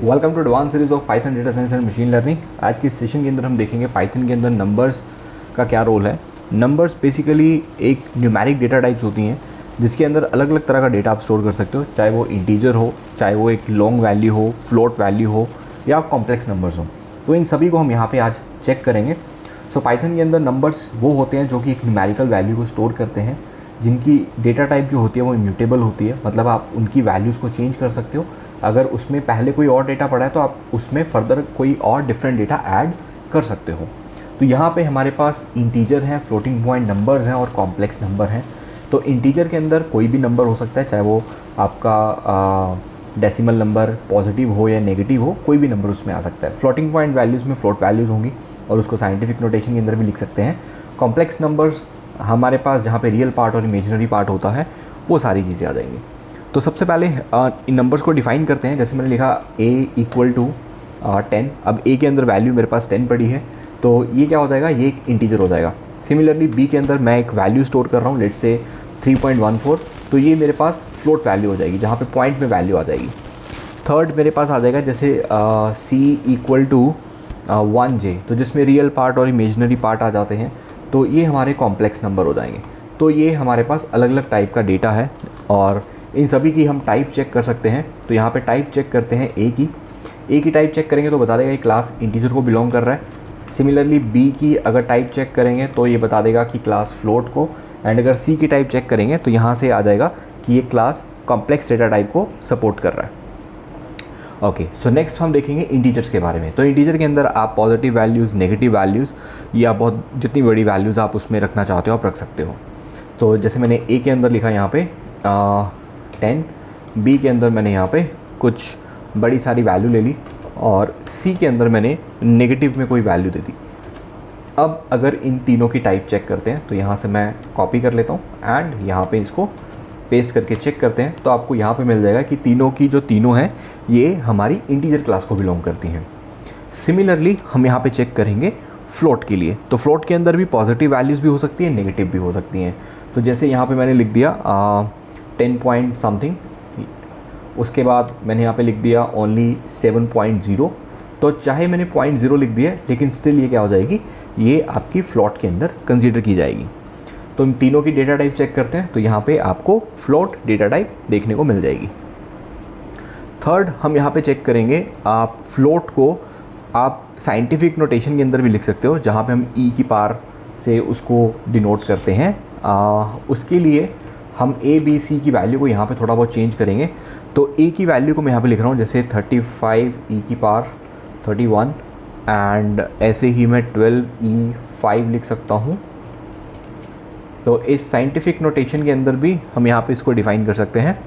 Welcome to advance series of python data science and machine learning. आज की session के अंदर हम देखेंगे पाइथन के अंदर नंबर्स का क्या रोल है। नंबर्स बेसिकली एक न्यूमेरिक डेटा टाइप्स होती हैं जिसके अंदर अलग अलग तरह का डेटा आप स्टोर कर सकते हो, चाहे वो इंटीजर हो, चाहे वो एक लॉन्ग वैल्यू हो, फ्लोट वैल्यू हो या कॉम्प्लेक्स नंबर्स हो। तो इन सभी को हम यहाँ पे आज चेक करेंगे। सो पाइथन के अंदर नंबर्स वो होते हैं जो कि एक न्यूमेरिकल वैल्यू को स्टोर करते हैं, जिनकी डेटा टाइप जो होती है वो इम्यूटेबल होती है, मतलब आप उनकी वैल्यूज़ को चेंज कर सकते हो। अगर उसमें पहले कोई और डेटा पड़ा है तो आप उसमें फर्दर कोई और डिफरेंट डेटा ऐड कर सकते हो। तो यहाँ पे हमारे पास इंटीजर हैं, फ्लोटिंग पॉइंट नंबर्स हैं और कॉम्प्लेक्स नंबर हैं। तो इंटीजर के अंदर कोई भी नंबर हो सकता है, चाहे वो आपका डेसिमल नंबर पॉजिटिव हो या नेगेटिव हो, कोई भी नंबर उसमें आ सकता है। फ्लोटिंग पॉइंट वैल्यूज़ में फ्लोट वैल्यूज़ होंगी और उसको साइंटिफिक नोटेशन के अंदर भी लिख सकते हैं। कॉम्प्लेक्स नंबर्स हमारे पास जहाँ पे रियल पार्ट और इमेजिनरी पार्ट होता है वो सारी चीज़ें आ जाएंगी। तो सबसे पहले इन नंबर्स को डिफ़ाइन करते हैं। जैसे मैंने लिखा a इक्वल टू 10। अब a के अंदर वैल्यू मेरे पास 10 पड़ी है, तो ये क्या हो जाएगा, ये एक इंटीजर हो जाएगा। सिमिलरली b के अंदर मैं एक वैल्यू स्टोर कर रहा हूँ, लेट्स से 3.14, तो ये मेरे पास फ्लोट वैल्यू हो जाएगी जहाँ पे पॉइंट में वैल्यू आ जाएगी। थर्ड मेरे पास आ जाएगा जैसे c इक्वल टू 1j, तो जिसमें रियल पार्ट और इमेजनरी पार्ट आ जाते हैं, तो ये हमारे कॉम्प्लेक्स नंबर हो जाएंगे। तो ये हमारे पास अलग अलग टाइप का डेटा है और इन सभी की हम टाइप चेक कर सकते हैं। तो यहाँ पे टाइप चेक करते हैं ए की टाइप चेक करेंगे तो बता देगा ये क्लास इंटीजर को बिलोंग कर रहा है। सिमिलरली बी की अगर टाइप चेक करेंगे तो ये बता देगा कि क्लास फ्लोट को, एंड अगर सी की टाइप चेक करेंगे तो यहाँ से आ जाएगा कि ये क्लास कॉम्प्लेक्स डेटा टाइप को सपोर्ट कर रहा है। ओके, सो नेक्स्ट हम देखेंगे इंटीजर्स के बारे में। तो इंटीजर के अंदर आप पॉजिटिव वैल्यूज़, नेगेटिव वैल्यूज़ या बहुत जितनी बड़ी वैल्यूज़ आप उसमें रखना चाहते हो आप रख सकते हो। तो जैसे मैंने ए के अंदर लिखा यहाँ पे 10, बी के अंदर मैंने यहाँ पे कुछ बड़ी सारी वैल्यू ले ली और सी के अंदर मैंने नेगेटिव में कोई वैल्यू दे दी। अब अगर इन तीनों की टाइप चेक करते हैं तो यहाँ से मैं कॉपी कर लेता हूँ एंड यहाँ पे इसको पेस्ट करके चेक करते हैं, तो आपको यहाँ पे मिल जाएगा कि तीनों की जो तीनों हैं ये हमारी इंटीजर क्लास को बिलोंग करती हैं। सिमिलरली हम यहाँ पे चेक करेंगे फ्लोट के लिए। तो फ्लोट के अंदर भी पॉजिटिव वैल्यूज़ भी हो सकती हैं, नेगेटिव भी हो सकती हैं। तो जैसे यहाँ पे मैंने लिख दिया 10 पॉइंट समथिंग, उसके बाद मैंने यहाँ पे लिख दिया ओनली 7.0, तो चाहे मैंने 0.0 लिख दिया लेकिन स्टिल ये क्या हो जाएगी, ये आपकी फ्लोट के अंदर कंसीडर की जाएगी। तो इन तीनों की डेटा टाइप चेक करते हैं तो यहाँ पे आपको फ्लोट डेटा टाइप देखने को मिल जाएगी। थर्ड हम यहाँ पे चेक करेंगे, आप फ्लोट को आप साइंटिफिक नोटेशन के अंदर भी लिख सकते हो, जहाँ पे हम ई की पावर से उसको डिनोट करते हैं। उसके लिए हम ए बी सी की वैल्यू को यहाँ पे थोड़ा बहुत चेंज करेंगे। तो ए की वैल्यू को मैं यहाँ पे लिख रहा हूँ जैसे 35 ई की पावर 31, एंड ऐसे ही मैं 12e5 लिख सकता हूँ। तो इस साइंटिफिक नोटेशन के अंदर भी हम यहाँ पे इसको डिफ़ाइन कर सकते हैं।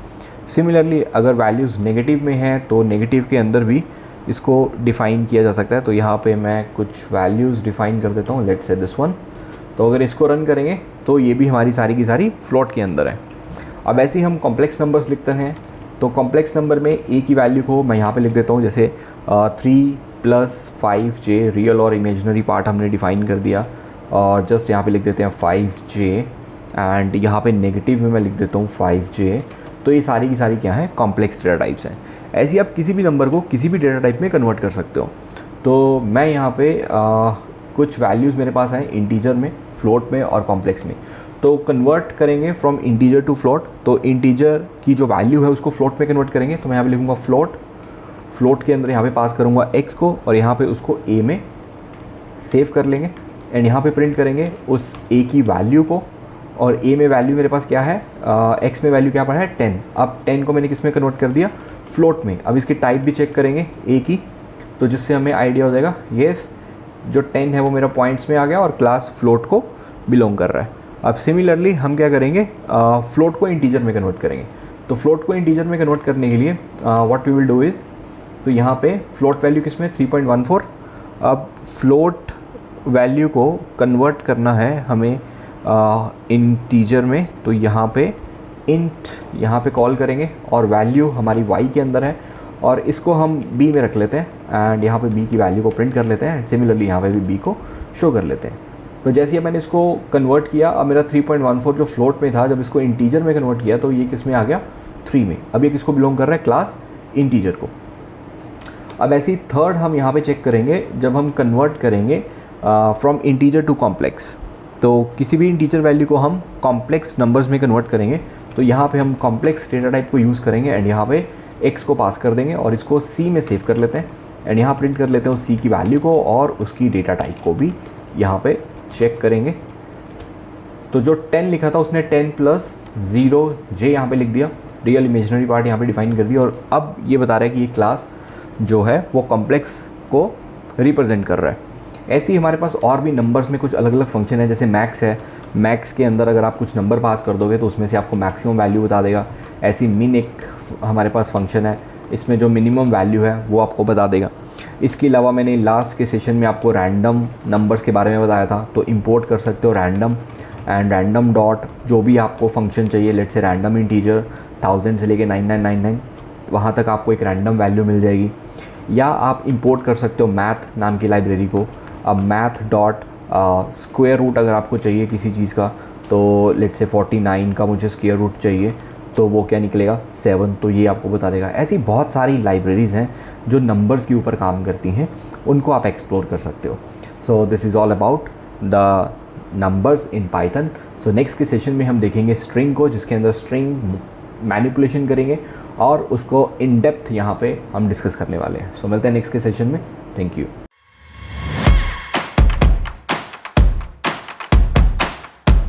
सिमिलरली अगर वैल्यूज़ नेगेटिव में हैं तो नेगेटिव के अंदर भी इसको डिफ़ाइन किया जा सकता है। तो यहाँ पे मैं कुछ वैल्यूज़ डिफ़ाइन कर देता हूँ, लेट्स से दिस वन। तो अगर इसको रन करेंगे तो ये भी हमारी सारी की सारी फ्लोट के अंदर है। अब ऐसे ही हम कॉम्प्लेक्स नंबर्स लिखते हैं। तो कॉम्प्लेक्स नंबर में ए की वैल्यू को मैं यहाँ पे लिख देता हूँ जैसे 3 + 5j, रियल और इमेजिनरी पार्ट हमने डिफ़ाइन कर दिया और जस्ट यहाँ पे लिख देते हैं 5j, एंड यहाँ पे नेगेटिव में मैं लिख देता हूँ 5j। तो ये सारी की सारी क्या है, कॉम्प्लेक्स डेटा टाइप्स हैं। ऐसे ही आप किसी भी नंबर को किसी भी डेटा टाइप में कन्वर्ट कर सकते हो। तो मैं यहाँ पे कुछ वैल्यूज़ मेरे पास हैं इंटीजर में, फ्लोट में और कॉम्प्लेक्स में। तो कन्वर्ट करेंगे फ्रॉम इंटीजर टू फ्लोट। तो इंटीजर की जो वैल्यू है उसको फ्लोट में कन्वर्ट करेंगे। तो मैं यहाँ पे लिखूँगा फ्लोट के अंदर यहाँ पे पास करूँगा x को और यहाँ पे उसको a में सेव कर लेंगे एंड यहाँ पे प्रिंट करेंगे उस a की वैल्यू को। और a में वैल्यू मेरे पास क्या है, x में वैल्यू क्या पड़ा है 10। अब 10 को मैंने किस में कन्वर्ट कर दिया, फ्लोट में। अब इसकी टाइप भी चेक करेंगे a की, तो जिससे हमें आइडिया हो जाएगा येस जो 10 है वो मेरा पॉइंट्स में आ गया और क्लास फ्लोट को बिलोंग कर रहा है। अब सिमिलरली हम क्या करेंगे, फ्लोट को इंटीजर में कन्वर्ट करेंगे। तो फ्लोट को इंटीजर में कन्वर्ट करने के लिए what we will do is, तो यहाँ पे फ्लोट वैल्यू किस में 3.14। अब फ्लोट वैल्यू को कन्वर्ट करना है हमें इंटीजर में। तो यहाँ पे इंट यहाँ पे कॉल करेंगे और वैल्यू हमारी y के अंदर है और इसको हम b में रख लेते हैं एंड यहाँ पे b की वैल्यू को प्रिंट कर लेते हैं। सिमिलरली यहाँ पे भी b को शो कर लेते हैं। तो जैसे ही मैंने इसको कन्वर्ट किया, अब मेरा 3.14 जो फ्लोट में था, जब इसको इंटीजर में कन्वर्ट किया तो ये किस में आ गया, 3 में। अब ये किसको बिलोंग कर रहा है, क्लास इंटीजर को। अब ऐसे ही थर्ड हम यहाँ पे चेक करेंगे जब हम कन्वर्ट करेंगे फ्रॉम इंटीजर टू कॉम्प्लेक्स। तो किसी भी इंटीजर वैल्यू को हम कॉम्प्लेक्स नंबर्स में कन्वर्ट करेंगे, तो यहाँ पे हम कॉम्प्लेक्स डेटा टाइप को यूज़ करेंगे एंड यहाँ पे x को पास कर देंगे और इसको c में सेव कर लेते हैं एंड यहाँ प्रिंट कर लेते हैं उस c की वैल्यू को और उसकी डेटा टाइप को भी यहाँ पे चेक करेंगे। तो जो 10 लिखा था उसने 10 प्लस 0j यहाँ पे लिख दिया, रियल इमेजिनरी पार्ट यहाँ पे डिफाइन कर दिया और अब ये बता रहा है कि ये क्लास जो है वो कॉम्प्लेक्स को रिप्रेजेंट कर रहा है। ऐसे ही हमारे पास और भी नंबर्स में कुछ अलग अलग फंक्शन है, जैसे मैक्स है, मैक्स के अंदर अगर आप कुछ नंबर पास कर दोगे तो उसमें से आपको मैक्सिमम वैल्यू बता देगा। ऐसी मिन एक हमारे पास फंक्शन है, इसमें जो मिनिमम वैल्यू है वो आपको बता देगा। इसके अलावा मैंने लास्ट के सेशन में आपको रैंडम नंबर्स के बारे में बताया था, तो इंपोर्ट कर सकते हो रैंडम एंड रैंडम डॉट जो भी आपको फंक्शन चाहिए, लेट्स से रैंडम इंटीजर 1000 से लेके 9999 वहाँ तक आपको एक रैंडम वैल्यू मिल जाएगी। या आप इंपोर्ट कर सकते हो मैथ नाम की लाइब्रेरी को। अब मैथ डॉट स्क्वायर रूट अगर आपको चाहिए किसी चीज़ का, तो लेट्स से 49 का मुझे स्क्वायर रूट चाहिए, तो वो क्या निकलेगा 7, तो ये आपको बता देगा। ऐसी बहुत सारी लाइब्रेरीज़ हैं जो नंबर्स के ऊपर काम करती हैं, उनको आप एक्सप्लोर कर सकते हो। So this is all about the numbers in Python. So next के सेशन में हम देखेंगे स्ट्रिंग को, जिसके अंदर स्ट्रिंग मैनिपुलेशन करेंगे और उसको इन डेप्थ यहाँ पे हम डिस्कस करने वाले हैं। सो मिलते हैं नेक्स्ट के सेशन में। Thank you.